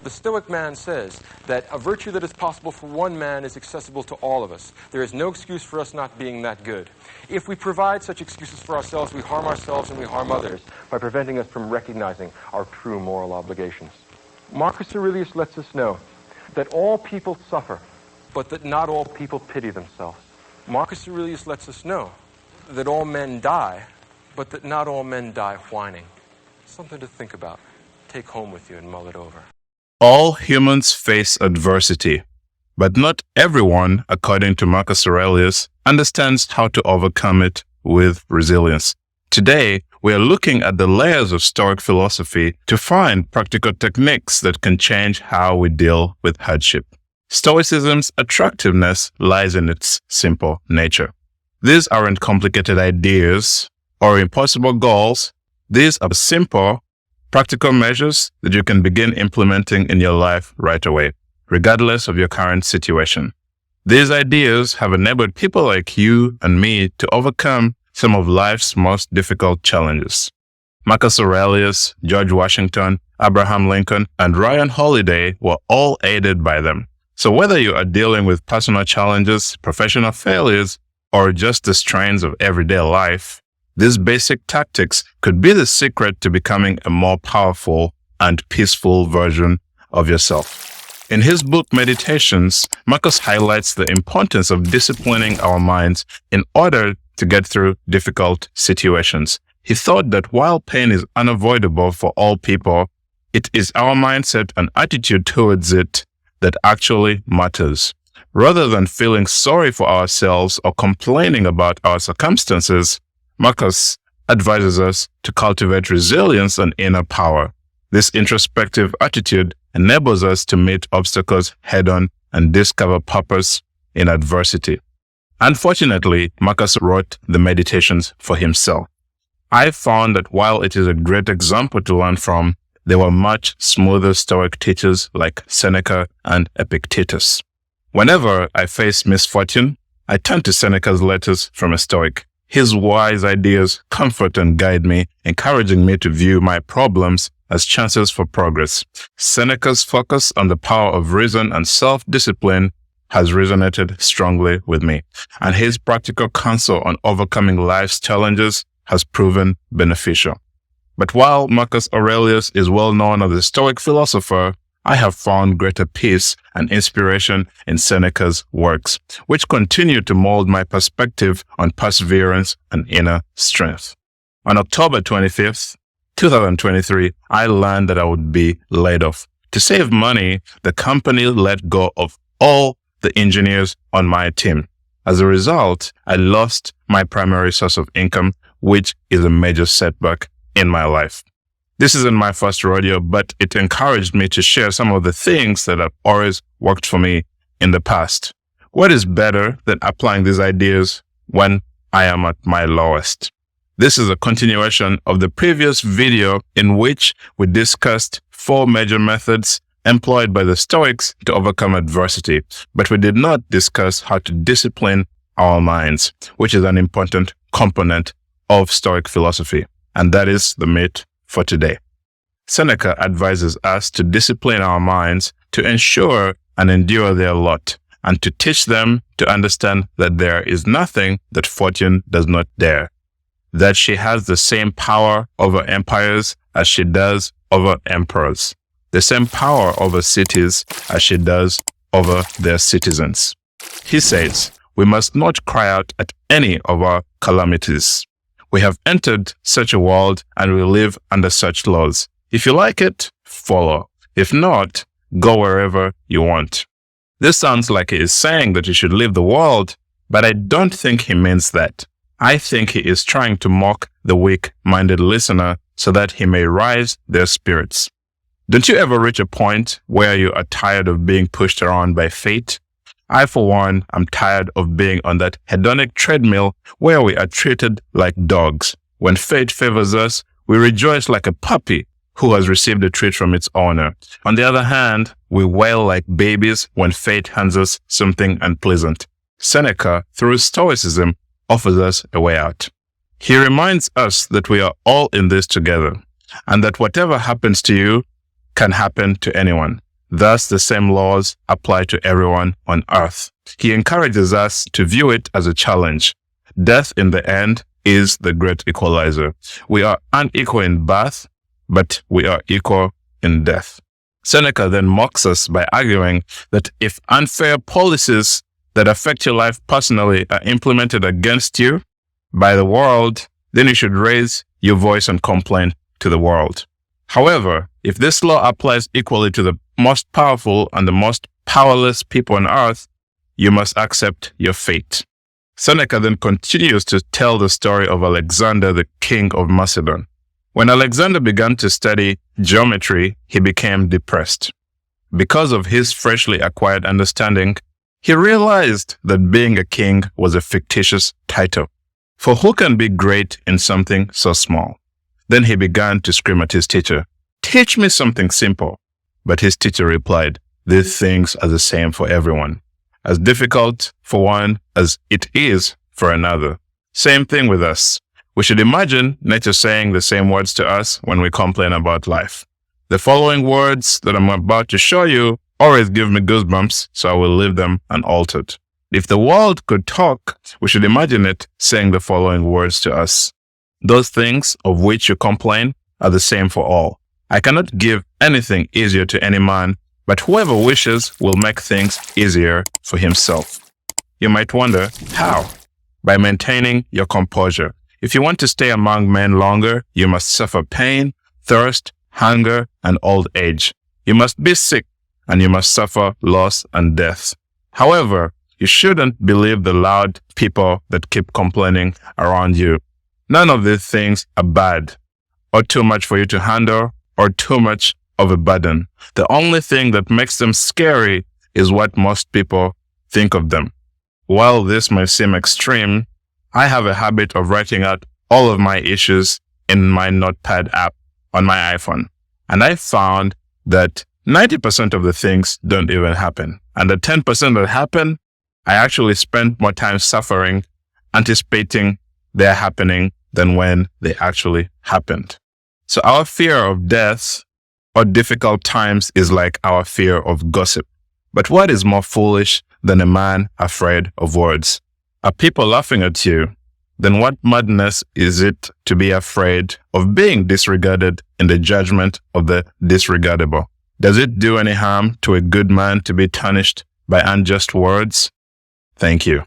The Stoic man says that a virtue that is possible for one man is accessible to all of us. There is no excuse for us not being that good. If we provide such excuses for ourselves, we harm ourselves and we harm others by preventing us from recognizing our true moral obligations. Marcus Aurelius lets us know that all people suffer, but that not all people pity themselves. Marcus Aurelius lets us know that all men die, but that not all men die whining. Something to think about. Take home with you and mull it over. All humans face adversity, but not everyone, according to Marcus Aurelius, understands how to overcome it with resilience. Today, we are looking at the layers of Stoic philosophy to find practical techniques that can change how we deal with hardship. Stoicism's attractiveness lies in its simple nature. These aren't complicated ideas or impossible goals. These are simple, practical measures that you can begin implementing in your life right away, regardless of your current situation. These ideas have enabled people like you and me to overcome some of life's most difficult challenges. Marcus Aurelius, George Washington, Abraham Lincoln, and Ryan Holiday were all aided by them. So whether you are dealing with personal challenges, professional failures, or just the strains of everyday life, these basic tactics could be the secret to becoming a more powerful and peaceful version of yourself. In his book Meditations, Marcus highlights the importance of disciplining our minds in order to get through difficult situations. He thought that while pain is unavoidable for all people, it is our mindset and attitude towards it that actually matters. Rather than feeling sorry for ourselves or complaining about our circumstances, Marcus advises us to cultivate resilience and inner power. This introspective attitude enables us to meet obstacles head-on and discover purpose in adversity. Unfortunately, Marcus wrote the Meditations for himself. I found that while it is a great example to learn from, there were much smoother Stoic teachers like Seneca and Epictetus. Whenever I face misfortune, I turn to Seneca's letters from a Stoic. His wise ideas comfort and guide me, encouraging me to view my problems as chances for progress. Seneca's focus on the power of reason and self-discipline has resonated strongly with me, and his practical counsel on overcoming life's challenges has proven beneficial. But while Marcus Aurelius is well known as a Stoic philosopher, I have found greater peace and inspiration in Seneca's works, which continue to mold my perspective on perseverance and inner strength. On October 25th, 2023, I learned that I would be laid off. To save money, the company let go of all the engineers on my team. As a result, I lost my primary source of income, which is a major setback in my life. This isn't my first rodeo, but it encouraged me to share some of the things that have always worked for me in the past. What is better than applying these ideas when I am at my lowest? This is a continuation of the previous video in which we discussed 4 major methods employed by the Stoics to overcome adversity, but we did not discuss how to discipline our minds, which is an important component of Stoic philosophy, and that is the myth for today. Seneca advises us to discipline our minds to ensure and endure their lot, and to teach them to understand that there is nothing that fortune does not dare, that she has the same power over empires as she does over emperors, the same power over cities as she does over their citizens. He says, we must not cry out at any of our calamities. We have entered such a world and we live under such laws. If you like it, follow. If not, go wherever you want. This sounds like he is saying that you should leave the world, but I don't think he means that. I think he is trying to mock the weak-minded listener so that he may rise their spirits. Don't you ever reach a point where you are tired of being pushed around by fate? I, for one, am tired of being on that hedonic treadmill where we are treated like dogs. When fate favors us, we rejoice like a puppy who has received a treat from its owner. On the other hand, we wail like babies when fate hands us something unpleasant. Seneca, through Stoicism, offers us a way out. He reminds us that we are all in this together, and that whatever happens to you can happen to anyone. Thus, the same laws apply to everyone on earth. He encourages us to view it as a challenge. Death, in the end, is the great equalizer. We are unequal in birth, but we are equal in death. Seneca then mocks us by arguing that if unfair policies that affect your life personally are implemented against you by the world, then you should raise your voice and complain to the world. However, if this law applies equally to the most powerful and the most powerless people on earth, you must accept your fate. Seneca then continues to tell the story of Alexander, the king of Macedon. When Alexander began to study geometry, he became depressed. Because of his freshly acquired understanding, he realized that being a king was a fictitious title. For who can be great in something so small? Then he began to scream at his teacher, "Teach me something simple." But his teacher replied, "These things are the same for everyone, as difficult for one as it is for another." Same thing with us. We should imagine nature saying the same words to us when we complain about life. The following words that I'm about to show you always give me goosebumps, so I will leave them unaltered. If the world could talk, we should imagine it saying the following words to us. "Those things of which you complain are the same for all. I cannot give anything easier to any man, but whoever wishes will make things easier for himself." You might wonder, how? By maintaining your composure. If you want to stay among men longer, you must suffer pain, thirst, hunger, and old age. You must be sick, and you must suffer loss and death. However, you shouldn't believe the loud people that keep complaining around you. None of these things are bad, or too much for you to handle, or too much of a burden. The only thing that makes them scary is what most people think of them. While this may seem extreme, I have a habit of writing out all of my issues in my notepad app on my iPhone. And I found that 90% of the things don't even happen. And the 10% that happen, I actually spend more time suffering, anticipating their happening than when they actually happened. So our fear of death or difficult times is like our fear of gossip. But what is more foolish than a man afraid of words? Are people laughing at you? Then what madness is it to be afraid of being disregarded in the judgment of the disregardable? Does it do any harm to a good man to be tarnished by unjust words? Thank you.